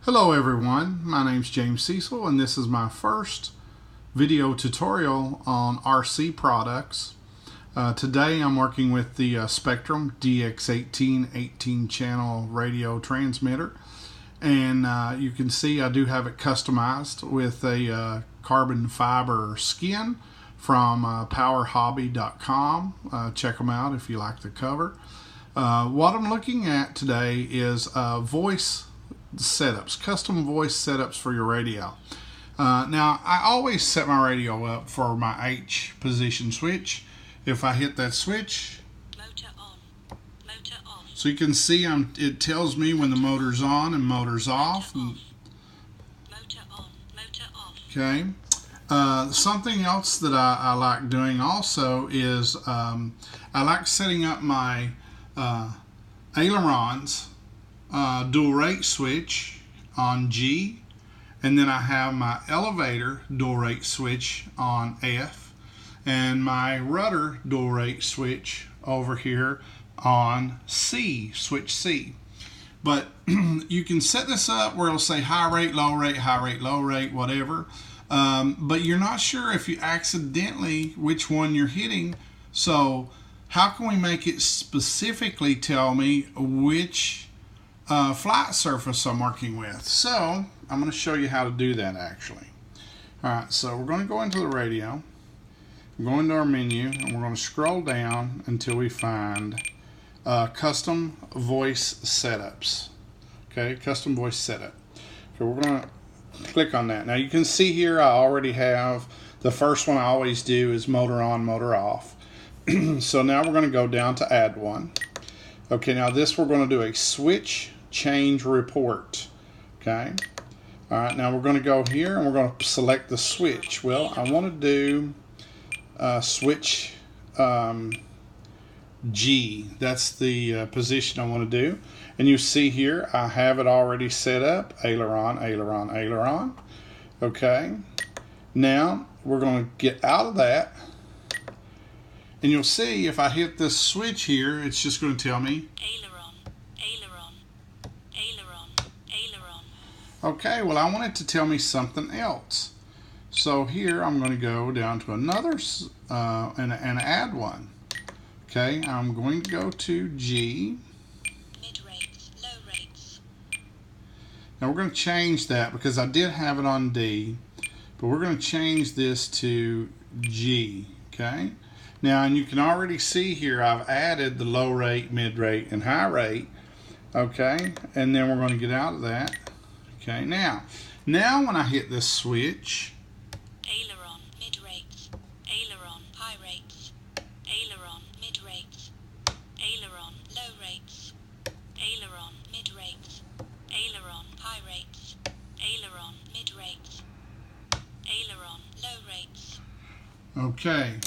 Hello everyone, my name's James Cecil and this is my first video tutorial on RC products. Today I'm working with the Spektrum DX18 18 channel radio transmitter, and you can see I do have it customized with a carbon fiber skin from powerhobby.com. Check them out if you like the cover. What I'm looking at today is voice setups, custom voice setups for your radio. Now I always set my radio up for my H position switch. If I hit that switch, motor on, motor off. So you can see it tells me when the motor's on and motor's off. Motor on, motor off. Okay. Something else that I like doing also is I like setting up my ailerons dual rate switch on G, and then I have my elevator dual rate switch on F, and my rudder dual rate switch over here on C, switch C. But you can set this up where it'll say high rate, low rate, high rate, low rate, whatever. But you're not sure if you accidentally which one you're hitting. So how can we make it specifically tell me which flight surface I'm working with? So I'm going to show you how to do that actually. Alright, so we're going to go into the radio, go into our menu, and we're going to scroll down until we find custom voice setups. Okay, custom voice setup. So we're going to click on that. Now you can see here I already have the first one I always do is motor on, motor off. So now we're going to go down to add one. Okay, now this we're going to do a switch change report. Okay. Alright, now we're going to go here and we're going to select the switch. Well, I want to do switch G. That's the position I want to do. And you see here I have it already set up. Aileron, aileron, aileron. Okay. Now we're going to get out of that. And you'll see if I hit this switch here, it's just going to tell me aileron, aileron, aileron, aileron. Okay, well I want it to tell me something else. So here I'm going to go down to another and add one. Okay, I'm going to go to G. Mid rates, low rates. Now we're going to change that because I did have it on D, but we're going to change this to G. Okay. Now, and you can already see here I've added the low rate, mid rate, and high rate. Okay, and then we're going to get out of that. Okay, now when I hit this switch, Aileron, mid rates, aileron, high rates, aileron, mid rates, aileron, low rates, aileron, mid rates, aileron, high rates, aileron, mid rates, aileron, low rates. okay.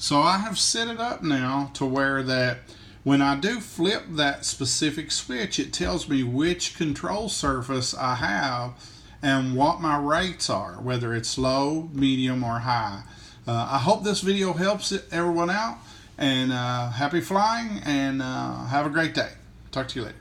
So I have set it up now to where that when I do flip that specific switch, it tells me which control surface I have and what my rates are, whether it's low, medium, or high. I hope this video helps everyone out, and happy flying, and have a great day. Talk to you later.